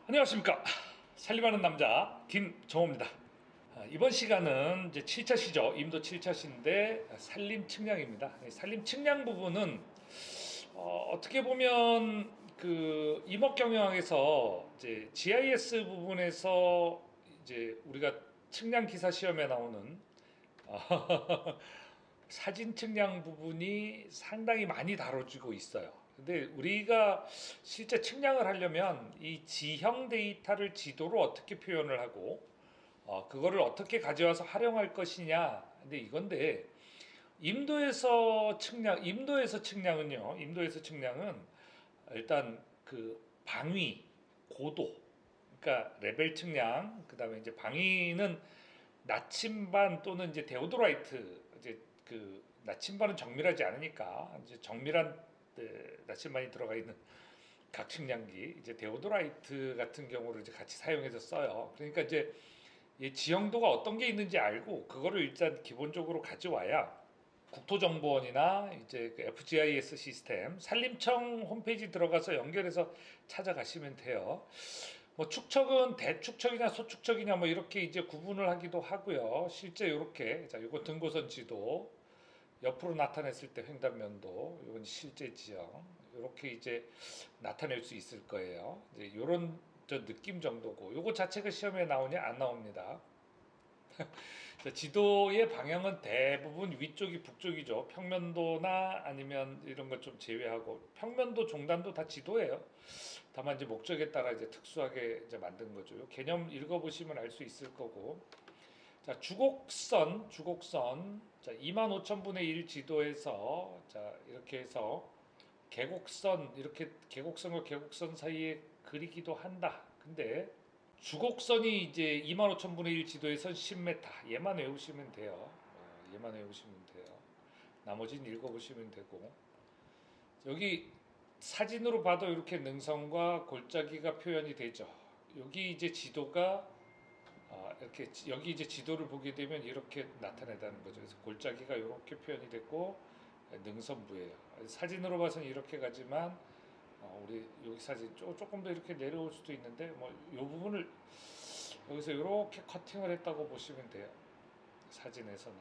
안녕하십니까. 살림하는 남자 김정호입니다. 이번 시간은 이제 7차시죠. 임도 7차시인데 산림 측량입니다. 산림 측량 부분은 어떻게 보면 그 임업경영학에서 이제 GIS 부분에서 이제 우리가 측량 기사 시험에 나오는 사진 측량 부분이 상당히 많이 다뤄지고 있어요. 근데 우리가 실제 측량을 하려면 이 지형 데이터를 지도로 어떻게 표현을 하고 그거를 어떻게 가져와서 활용할 것이냐. 근데 이건데 임도에서 측량은 일단 그 방위, 고도, 그러니까 레벨 측량, 그다음에 이제 방위는 나침반 또는 이제 데오도라이트, 이제 그 나침반은 정밀하지 않으니까 이제 정밀한 나침반이 들어가 있는 각 측량기, 이제 데오도라이트 같은 경우를 이제 같이 사용해서 써요. 그러니까 이제 이 지형도가 어떤 게 있는지 알고 그거를 일단 기본적으로 가져와야 국토정보원이나 이제 그 FGIS 시스템, 산림청 홈페이지 들어가서 연결해서 찾아가시면 돼요. 뭐 축척은 대축척이냐 소축척이냐 뭐 이렇게 이제 구분을 하기도 하고요. 실제 이렇게 자 이거 등고선 지도 옆으로 나타냈을 때 횡단면도 이건 실제 지형 이렇게 이제 나타낼 수 있을 거예요. 이제 이런 저 느낌 정도고 요거 자체가 시험에 나오냐 안 나옵니다. 지도의 방향은 대부분 위쪽이 북쪽이죠. 평면도나 아니면 이런 것 좀 제외하고 평면도 종단도 다 지도예요. 다만 이제 목적에 따라 이제 특수하게 이제 만든 거죠. 요 개념 읽어보시면 알 수 있을 거고. 자, 주곡선. 자, 25,000분의 1 지도에서 자, 이렇게 해서 계곡선 이렇게 계곡선과 계곡선 사이에 그리기도 한다. 근데 주곡선이 이제 25,000분의 1 지도에선 10m. 얘만 외우시면 돼요. 얘만 외우시면 돼요. 나머지는 읽어보시면 되고. 여기 사진으로 봐도 이렇게 능선과 골짜기가 표현이 되죠. 여기 이제 지도가 이렇게 여기 이제 지도를 보게 되면 이렇게 나타낸다는 거죠. 그래서 골짜기가 이렇게 표현이 됐고 능선부예요. 사진으로 봐서는 이렇게 가지만 우리 여기 사진 조금 더 이렇게 내려올 수도 있는데 뭐 이 부분을 여기서 이렇게 커팅을 했다고 보시면 돼요. 사진에서는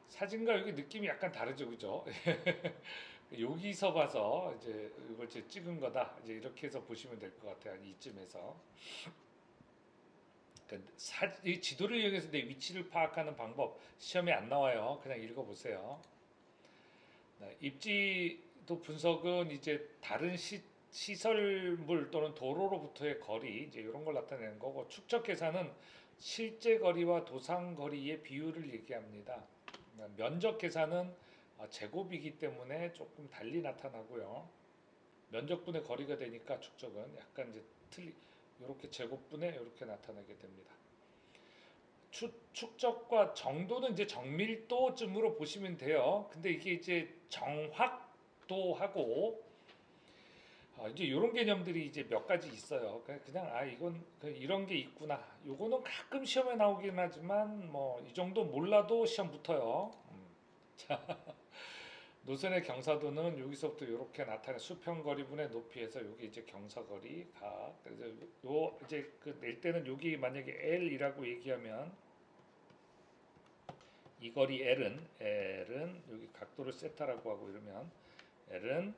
사진과 여기 느낌이 약간 다르죠, 그죠? 여기서 봐서 이제 이걸 이제 찍은 거다. 이제 이렇게 해서 보시면 될 것 같아요. 이쯤에서. 그러니까 이 지도를 이용해서 내 위치를 파악하는 방법 시험에 안 나와요. 그냥 읽어보세요. 입지도 분석은 이제 다른 시설물 또는 도로로부터의 거리 이제 이런 걸 나타내는 거고 축적 계산은 실제 거리와 도상 거리의 비율을 얘기합니다. 면적 계산은 제곱이기 때문에 조금 달리 나타나고요. 면적분의 거리가 되니까 축적은 약간 이제 이렇게 제곱분에 이렇게 나타나게 됩니다. 축적과 정도는 이제 정밀도쯤으로 보시면 돼요. 근데 이게 이제 정확도하고 이제 이런 개념들이 이제 몇 가지 있어요. 그냥 이건 이런 게 있구나. 요거는 가끔 시험에 나오긴 하지만 뭐 이 정도 몰라도 시험 붙어요. 자, 노선의 경사도는 여기서부터 이렇게 나타내 수평거리분의 높이에서 여기 이제 경사거리가 그래서 요 이제 그 낼 때는 여기 만약에 L이라고 얘기하면 이 거리 L은 여기 각도를 세타라고 하고 이러면 L은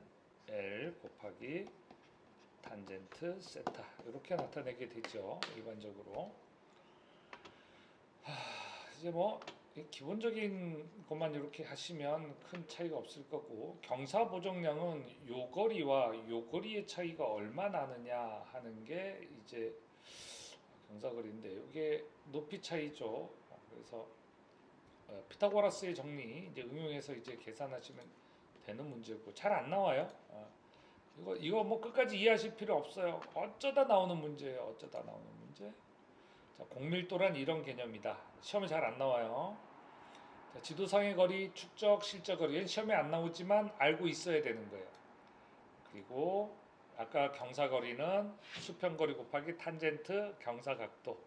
L 곱하기 탄젠트 세타 이렇게 나타내게 되죠. 일반적으로 이제 뭐 기본적인 것만 이렇게 하시면 큰 차이가 없을 거고 경사 보정량은 요 거리와 요 거리의 차이가 얼마 나느냐 하는 게 이제 경사거리인데 이게 높이 차이죠. 그래서 피타고라스의 정리 이제 응용해서 이제 계산하시면 되는 문제고 잘 안 나와요. 이거 뭐 끝까지 이해하실 필요 없어요. 어쩌다 나오는 문제예요. 어쩌다 나오는 문제. 자, 공밀도란 이런 개념이다. 시험에 잘 안 나와요. 자, 지도상의 거리, 축적, 실적 거리. 시험에 안 나오지만 알고 있어야 되는 거예요. 그리고 아까 경사거리는 수평거리 곱하기 탄젠트 경사각도.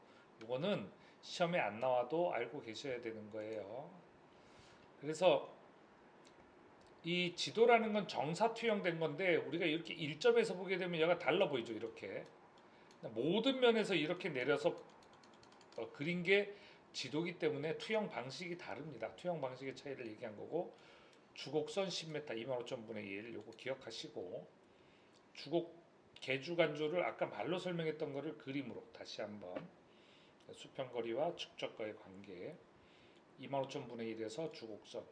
이거는 시험에 안 나와도 알고 계셔야 되는 거예요. 그래서 이 지도라는 건 정사 투영된 건데 우리가 이렇게 일점에서 보게 되면 얘가 달라 보이죠. 이렇게 모든 면에서 이렇게 내려서 그린 게 지도기 때문에 투영 방식이 다릅니다. 투영 방식의 차이를 얘기한 거고 주곡선 10m 25,000분의 1 요거 기억하시고 주곡 계주간주를 아까 말로 설명했던 거를 그림으로 다시 한번 수평거리와 측적거의 관계 25,000분의 1에서 주곡선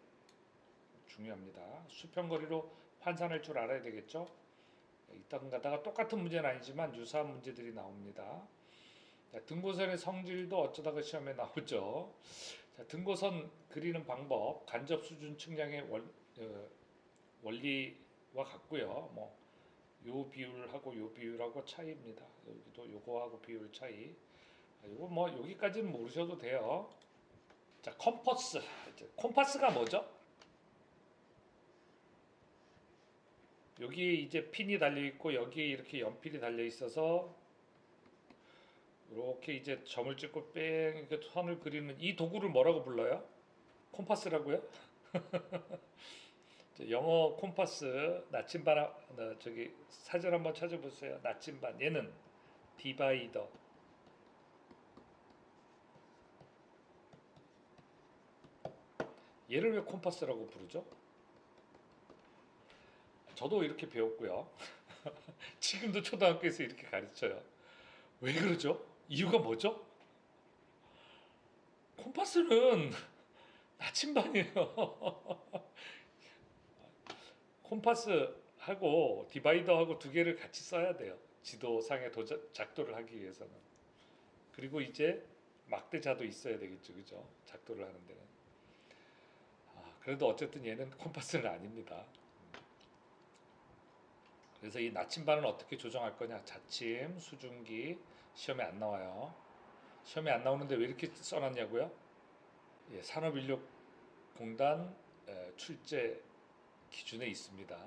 중요합니다. 수평거리로 환산할 줄 알아야 되겠죠. 이딴 가다가 똑같은 문제는 아니지만 유사한 문제들이 나옵니다. 자, 등고선의 성질도 어쩌다가 시험에 나오죠. 자, 등고선 그리는 방법, 간접 수준 측량의 원리와 같고요. 요 비율하고 요 비율하고 차이입니다. 여기도 요거하고 비율 차이. 요거 여기까지는 모르셔도 돼요. 자, 컴퍼스. 콤파스가 뭐죠? 여기에 이제 핀이 달려 있고 여기에 이렇게 연필이 달려 있어서 이렇게 이제 점을 찍고 뺑 이렇게 선을 그리는 이 도구를 뭐라고 불러요? 콤파스라고요? 영어 콤파스 나침반 저기 사전 한번 찾아보세요. 나침반 얘는 디바이더. 얘를 왜 콤파스라고 부르죠? 저도 이렇게 배웠고요. 지금도 초등학교에서 이렇게 가르쳐요. 왜 그러죠? 이유가 뭐죠? 콤파스는 나침반이에요. 콤파스하고 디바이더하고 두 개를 같이 써야 돼요. 지도상의 작도를 하기 위해서는. 그리고 이제 막대자도 있어야 되겠죠, 그죠? 작도를 하는 데는. 그래도 어쨌든 얘는 콤파스는 아닙니다. 그래서 이 나침반은 어떻게 조정할 거냐? 자침, 수증기 시험에 안 나와요. 시험에 안 나오는데 왜 이렇게 써놨냐고요? 예, 산업인력공단 출제 기준에 있습니다.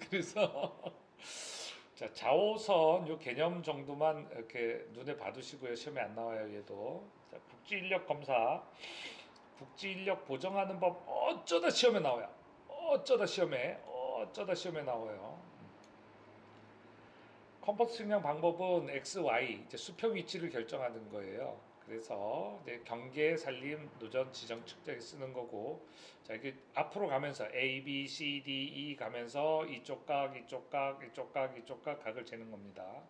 그래서 자, 자오선 요 개념 정도만 이렇게 눈에 봐두시고요. 시험에 안 나와요, 얘도. 자, 국지인력 검사, 국지인력 보정하는 법 어쩌다 시험에 나와요. 어쩌다 시험에 나와요. 컴퍼스 측량 방법은 X, Y 이제 수평 위치를 결정하는 거예요. 그래서 이제 경계, 산림, 노전, 지정 측정에 쓰는 거고, 자 이게 앞으로 가면서 A, B, C, D, E 가면서 이쪽 각, 이쪽 각, 이쪽 각, 이쪽 각 각을 재는 겁니다.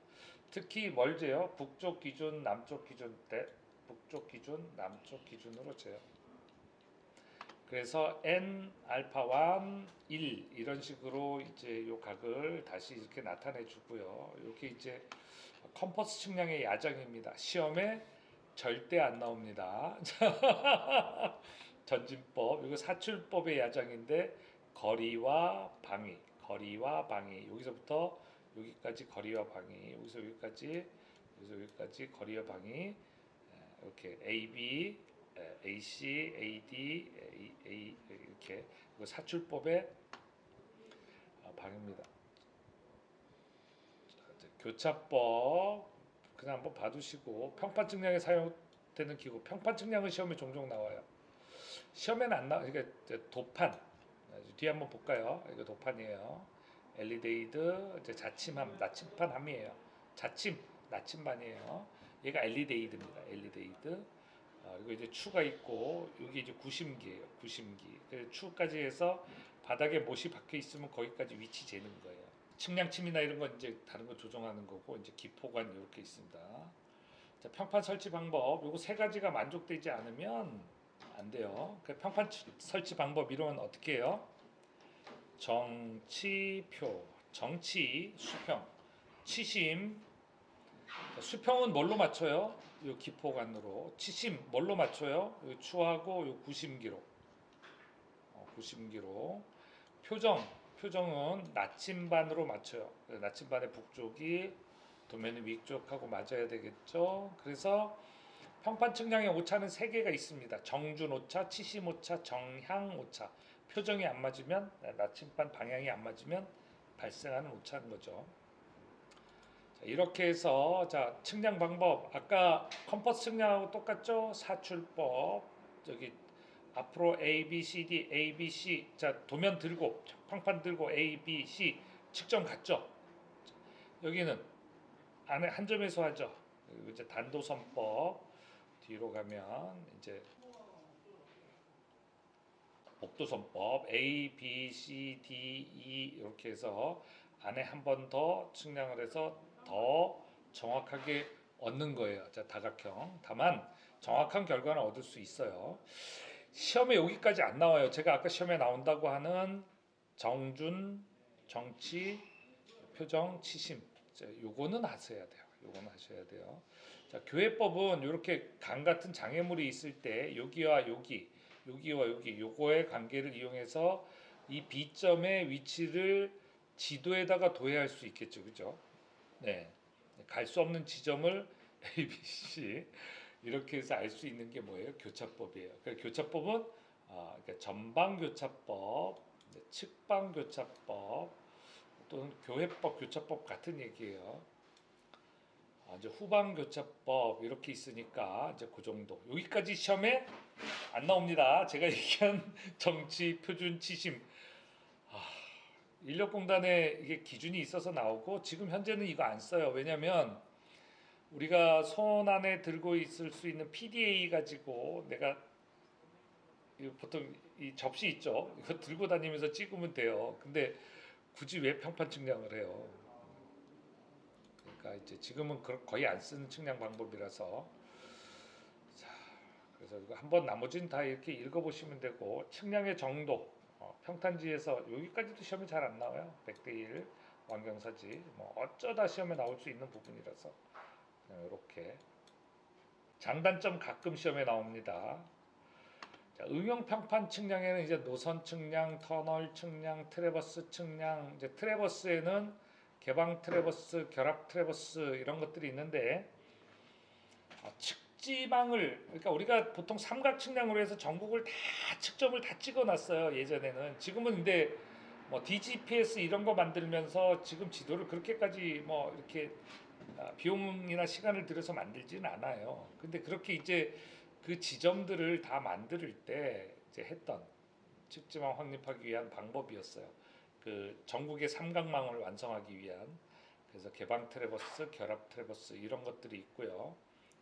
특히 뭘 재요? 북쪽 기준, 남쪽 기준 때 북쪽 기준, 남쪽 기준으로 재요. 그래서 n 알파 1 1 이런 식으로 이제 요 각을 다시 이렇게 나타내 주고요. 이렇게 이제 컴퍼스 측량의 야정입니다. 시험에 절대 안 나옵니다. 전진법 이거 사출법의 야정인데 거리와 방위 여기서부터 여기까지 거리와 방위 여기서 여기까지 거리와 방위 이렇게 AB AC, AD, A 이렇게 사출법의 방입니다. 교차법 그냥 한번 봐두시고 평판 측량에 사용되는 기구 평판 측량은 시험에 종종 나와요. 시험에는 안 나와. 이게 도판 뒤에 한번 볼까요? 이거 도판이에요. 엘리데이드 이제 자침함 나침반함이에요. 자침 나침반이에요. 얘가 엘리데이드입니다. 엘리데이드. 그리고 이제 추가 있고 여기 이제 구심기예요. 구심기. 그래서 추까지 해서 바닥에 못이 박혀 있으면 거기까지 위치 재는 거예요. 측량침이나 이런 건 이제 다른 거 조정하는 거고 이제 기포관 이렇게 있습니다. 자, 평판 설치 방법 요거 세 가지가 만족되지 않으면 안 돼요. 그 평판 설치 방법 이러면 어떻게 해요? 정치표, 정치, 수평, 치심. 수평은 뭘로 맞춰요? 요 기포관으로. 치심 뭘로 맞춰요? 요 추하고 요 구심기로. 구심기로. 표정은 나침반으로 맞춰요. 나침반의 북쪽이 도면의 위쪽하고 맞아야 되겠죠. 그래서 평판 측량의 오차는 세 개가 있습니다. 정준 오차, 치심 오차, 정향 오차. 표정이 안 맞으면 나침반 방향이 안 맞으면 발생하는 오차인 거죠. 자, 이렇게 해서 자 측량 방법 아까 컴퍼스 측량하고 똑같죠? 사출법 저기 앞으로 A, B, C, D, A, B, C 자 도면 들고 평판 들고 A, B, C 측정 같죠? 여기는 안에 한 점에서 하죠. 그리고 이제 단도선법 뒤로 가면 이제 목도선법 A, B, C, D, E 이렇게 해서 안에 한 번 더 측량을 해서 더 정확하게 얻는 거예요. 자, 다각형. 다만 정확한 결과는 얻을 수 있어요. 시험에 여기까지 안 나와요. 제가 아까 시험에 나온다고 하는 정준, 정치, 표정, 치심. 자, 요거는 하셔야 돼요. 요거는 하셔야 돼요. 자, 교회법은 이렇게 강 같은 장애물이 있을 때 여기와 여기, 여기와 여기 요거의 관계를 이용해서 이 B점의 위치를 지도에다가 도해할 수 있겠죠. 그죠? 네. 갈 수 없는 지점을 A, B, C 이렇게 해서 알 수 있는 게 뭐예요? 교차법이에요. 그러니까 교차법은 그러니까 전방교차법, 측방교차법 또는 교회법, 교차법 같은 얘기예요. 이제 후방교차법 이렇게 있으니까 이제 그 정도. 여기까지 시험에 안 나옵니다. 제가 얘기한 정치, 표준, 치심. 인력공단에 이게 기준이 있어서 나오고 지금 현재는 이거 안 써요. 왜냐하면 우리가 손 안에 들고 있을 수 있는 PDA 가지고 내가 보통 이 접시 있죠. 이거 들고 다니면서 찍으면 돼요. 근데 굳이 왜 평판 측량을 해요? 그러니까 이제 지금은 거의 안 쓰는 측량 방법이라서 자, 그래서 이거 한번 나머지는 다 이렇게 읽어보시면 되고 측량의 정도 평탄지에서 여기까지도 시험에 잘 안 나와요. 100대 1 완경사지 뭐 어쩌다 시험에 나올 수 있는 부분이라서 이렇게 장단점 가끔 시험에 나옵니다. 자, 응용 평판 측량에는 이제 노선 측량, 터널 측량, 트래버스 측량, 이제 트래버스에는 개방 트래버스, 결합 트래버스 이런 것들이 있는데 측지망을 그러니까 우리가 보통 삼각 측량으로 해서 전국을 다 측점을 다 찍어놨어요. 예전에는 지금은 근데 뭐 DGPS 이런 거 만들면서 지금 지도를 그렇게까지 뭐 이렇게 비용이나 시간을 들여서 만들지는 않아요. 근데 그렇게 이제 그 지점들을 다 만들 때 이제 했던 측지망 확립하기 위한 방법이었어요. 그 전국의 삼각망을 완성하기 위한 그래서 개방 트래버스, 결합 트래버스 이런 것들이 있고요.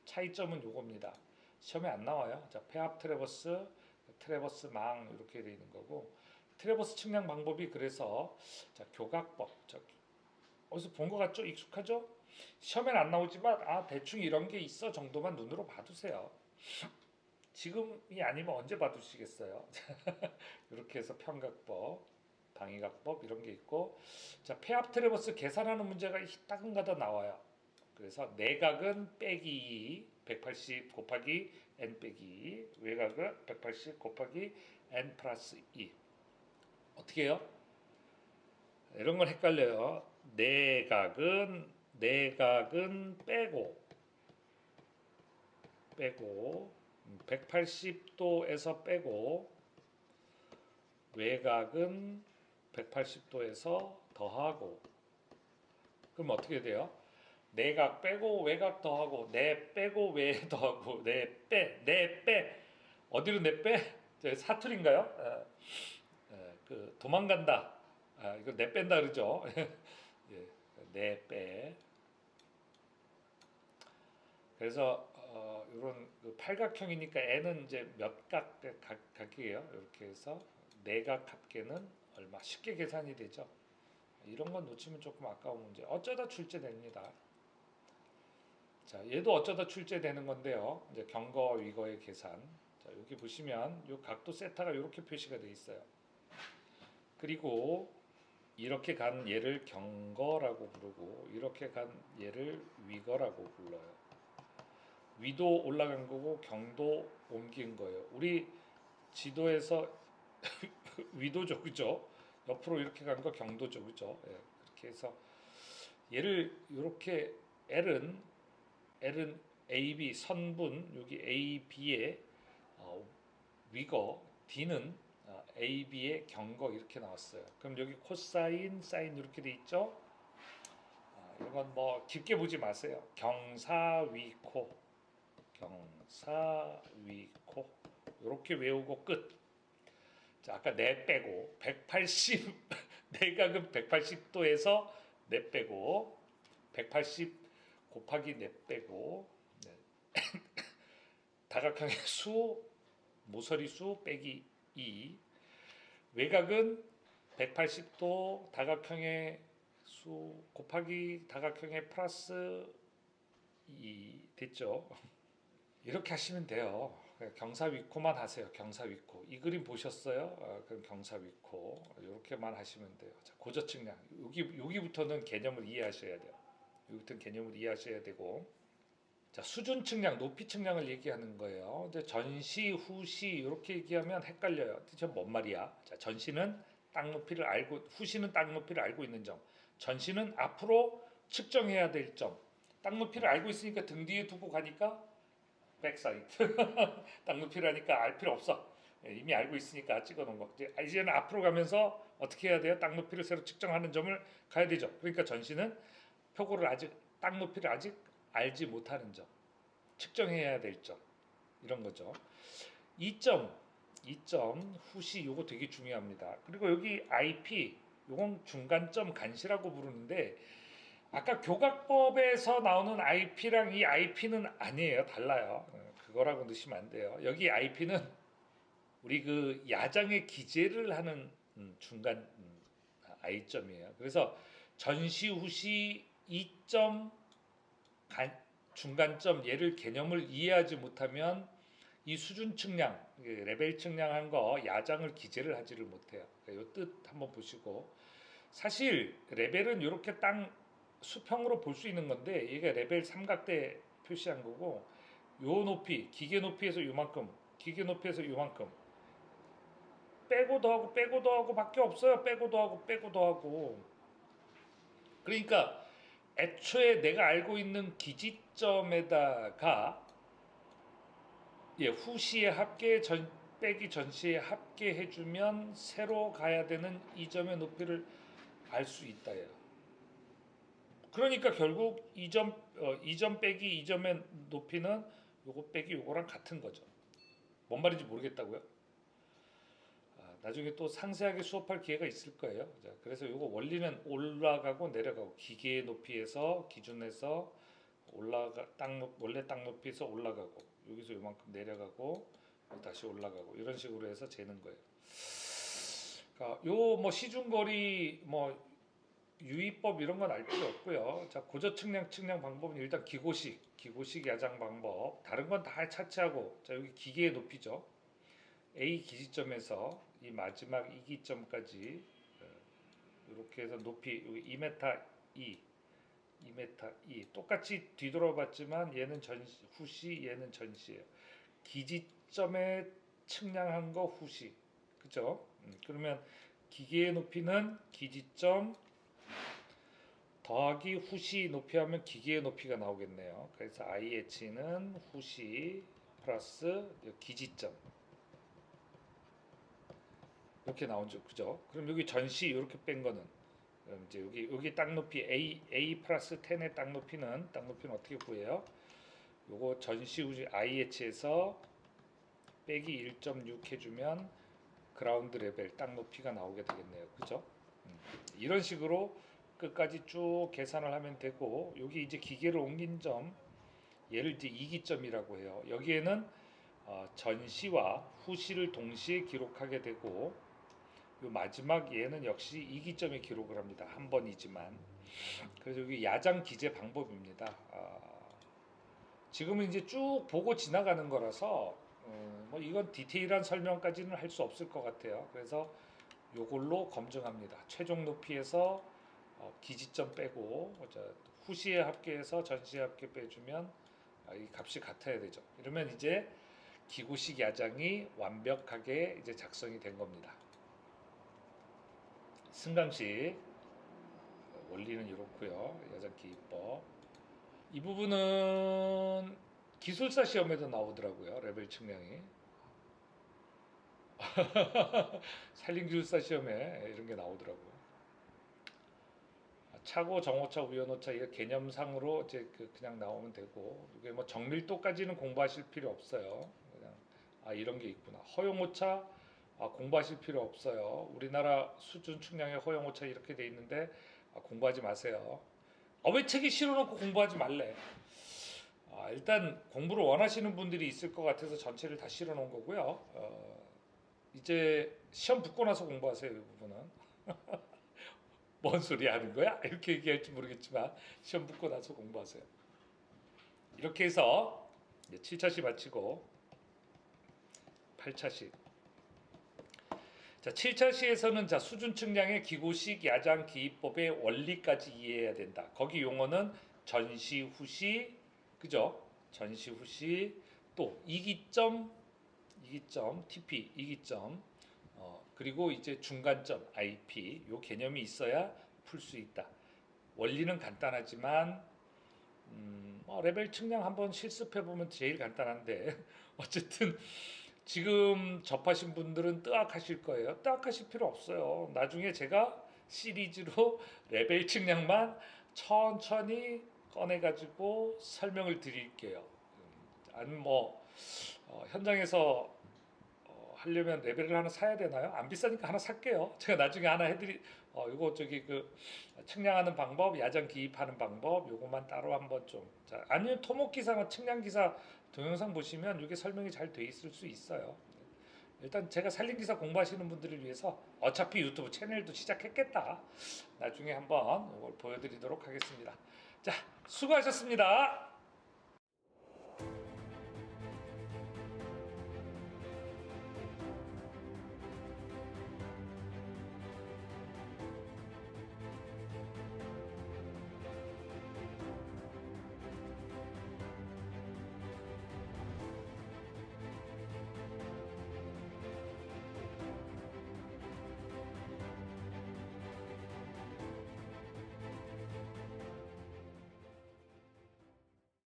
차이점은 요겁니다. 시험에 안 나와요. 자, 폐합 트래버스, 트래버스망 이렇게 되어 있는 거고 트래버스 측량 방법이 그래서 자, 교각법 어디서 본 것 같죠? 익숙하죠? 시험엔 안 나오지만 대충 이런 게 있어 정도만 눈으로 봐두세요. 지금이 아니면 언제 봐두시겠어요? 이렇게 해서 편각법, 방위각법 이런 게 있고 자 폐합 트래버스 계산하는 문제가 따끔가다 나와요. 그래서 내각은 빼기 2, 180 곱하기 n 빼기 2, 외곽은 180 곱하기 n 플러스 2 어떻게 해요? 이런 건 헷갈려요. 내각은 빼고 180도에서 빼고 외곽은 180도에서 더하고 그럼 어떻게 돼요? 내각 빼고 외곽 더하고 내 빼고 외 더하고 내 빼 어디로 내 빼? 사투리인가요? 그 도망간다. 이거 내 뺀다 그러죠. 예, 내 빼. 그래서 이런 그 팔각형이니까 n은 이제 몇 각이에요. 이렇게 해서 내각 합계는 얼마 쉽게 계산이 되죠. 이런 건 놓치면 조금 아까운 문제. 어쩌다 출제됩니다. 자, 얘도 어쩌다 출제되는 건데요. 이제 경거 위거의 계산. 자, 여기 보시면 이 각도 세타가 이렇게 표시가 되어 있어요. 그리고 이렇게 간 얘를 경거라고 부르고 이렇게 간 얘를 위거라고 불러요. 위도 올라간 거고 경도 옮긴 거예요. 우리 지도에서 위도죠, 그죠? 옆으로 이렇게 간 거 경도죠, 그죠? 예, 그렇게 해서 얘를 이렇게 L은 AB 선분 여기 AB의 위거 D는 AB의 경거 이렇게 나왔어요. 그럼 여기 코사인, 사인 이렇게 돼 있죠? 이런 건 뭐 깊게 보지 마세요. 경사위코 이렇게 외우고 끝. 자, 아까 내 빼고 180 내각은 180도에서 내 빼고 180 곱하기 넷 빼고 네. 다각형의 수 모서리 수 빼기 2 외곽은 180도 다각형의 수 곱하기 다각형의 플러스 2 됐죠. 이렇게 하시면 돼요. 경사위코만 하세요. 경사위코. 이 그림 보셨어요? 그럼 경사위코 이렇게만 하시면 돼요. 자, 고저측량 여기부터는 개념을 이해하셔야 돼요. 여기부터는 개념을 이해하셔야 되고, 자 수준 측량, 높이 측량을 얘기하는 거예요. 근데 전시, 후시 이렇게 얘기하면 헷갈려요. 대체 뭔 말이야? 자 전시는 땅 높이를 알고, 후시는 땅 높이를 알고 있는 점, 전시는 앞으로 측정해야 될 점. 땅 높이를 알고 있으니까 등 뒤에 두고 가니까 백사이드. 땅 높이라니까 알 필요 없어. 이미 알고 있으니까 찍어놓은 거. 이제는 앞으로 가면서 어떻게 해야 돼요? 땅 높이를 새로 측정하는 점을 가야 되죠. 그러니까 전시는 표고를 아직 땅 높이를 아직 알지 못하는 점, 측정해야 될 점, 이런 거죠. 2점, 2점 후시 요거 되게 중요합니다. 그리고 여기 IP 요건 중간점 간시라고 부르는데 아까 교각법에서 나오는 IP랑 이 IP는 아니에요. 달라요. 그거라고 넣으시면 안 돼요. 여기 IP는 우리 그 야장의 기재를 하는 중간 I점이에요. 그래서 전시 후시 2점 중간점 얘를 개념을 이해하지 못하면 이 수준 측량, 레벨 측량한 거 야장을 기재를 하지를 못해요. 이 뜻 한번 보시고, 사실 레벨은 이렇게 땅 수평으로 볼 수 있는 건데 얘가 레벨 삼각대 표시한 거고, 요 높이 기계 높이에서 요만큼, 기계 높이에서 요만큼 빼고 더하고 빼고 더하고 밖에 없어요. 빼고 더하고 빼고 더하고. 그러니까 애초에 내가 알고 있는 기지점에다가 후시에 합계 빼기 전시에 합계해주면 새로 가야 되는 이 점의 높이를 알 수 있다요. 그러니까 결국 2점 빼기 2점의 높이는 요거 빼기 요거랑 같은 거죠. 뭔 말인지 모르겠다고요? 나중에 또 상세하게 수업할 기회가 있을 거예요. 자, 그래서 요거 원리는 올라가고 내려가고, 기계의 높이에서 기준에서 원래 땅 높이에서 올라가고, 여기서 요만큼 내려가고 다시 올라가고, 이런 식으로 해서 재는 거예요. 그러니까 요 뭐 시중거리 뭐 유의법 이런 건 알 필요 없고요. 자 고저 측량 방법은 일단 기고식 야장 방법, 다른 건 다 차치하고, 자 여기 기계의 높이죠. A 기지점에서 이 마지막 이 기점까지 이렇게 해서 높이 여기 2m 2m 2 똑같이 뒤돌아봤지만 얘는 후시, 얘는 전시예요. 기지점에 측량한 거 후시, 그죠? 그러면 기계의 높이는 기지점 더하기 후시 높이 하면 기계의 높이가 나오겠네요. 그래서 IH는 후시 플러스 기지점 이렇게 나오죠, 그죠? 그럼 여기 전시 이렇게 뺀 거는, 그럼 이제 여기 땅 높이 A 플러스 10의 땅 높이는 어떻게 구해요? 요거 전시 후지 IH에서 빼기 1.6 해주면 그라운드 레벨 땅 높이가 나오게 되겠네요, 그죠? 이런 식으로 끝까지 쭉 계산을 하면 되고, 여기 이제 기계를 옮긴 점, 얘를 이제 이기점이라고 해요. 여기에는 전시와 후시를 동시에 기록하게 되고, 요 마지막 얘는 역시 이기점에 기록을 합니다. 한 번이지만. 그래서 여기 야장 기재 방법입니다. 지금은 이제 쭉 보고 지나가는 거라서 뭐 이건 디테일한 설명까지는 할 수 없을 것 같아요. 그래서 요걸로 검증합니다. 최종 높이에서 기지점 빼고 후시에 합계해서 전시에 합계 빼주면 이 값이 같아야 되죠. 이러면 이제 기구식 야장이 완벽하게 이제 작성이 된 겁니다. 승강식 원리는 이렇고요. 야장 기법 이 부분은 기술사 시험에도 나오더라고요. 레벨 측량이. 산림기술사 시험에 이런 게 나오더라고요. 차고, 정오차, 우연오차 이게 개념상으로 이제 그냥 나오면 되고, 이게 뭐 정밀도까지는 공부하실 필요 없어요. 그냥 이런 게 있구나. 허용오차 공부하실 필요 없어요. 우리나라 수준 측량의 허용오차 이렇게 돼 있는데 공부하지 마세요. 왜 책이 실어놓고 공부하지 말래? 일단 공부를 원하시는 분들이 있을 것 같아서 전체를 다 실어놓은 거고요. 이제 시험 붙고 나서 공부하세요. 이 부분은. 뭔 소리 하는 거야? 이렇게 얘기할지 모르겠지만 시험 붙고 나서 공부하세요. 이렇게 해서 7차시 마치고 8차시. 자, 7차시에서는 자, 수준 측량의 기고식 야장 기입법의 원리까지 이해해야 된다. 거기 용어는 전시 후시, 그죠? 전시 후시, 또 이기점, TP, 이기점, 그리고 이제 중간점 IP, 요 개념이 있어야 풀 수 있다. 원리는 간단하지만 레벨 측량 한번 실습해 보면 제일 간단한데 어쨌든 지금 접하신 분들은 뜨악하실 거예요. 뜨악하실 필요 없어요. 나중에 제가 시리즈로 레벨 측량만 천천히 꺼내가지고 설명을 드릴게요. 아니면 현장에서 하려면 레벨을 하나 사야 되나요? 안 비싸니까 하나 살게요. 제가 나중에 하나 이거 측량하는 방법, 야장 기입하는 방법, 요것만 따로 한번 좀. 자, 아니면 토목 기사나 측량 기사 동영상 보시면 이게 설명이 잘 돼 있을 수 있어요. 일단 제가 산림 기사 공부하시는 분들을 위해서 어차피 유튜브 채널도 시작했겠다. 나중에 한번 이걸 보여드리도록 하겠습니다. 자, 수고하셨습니다.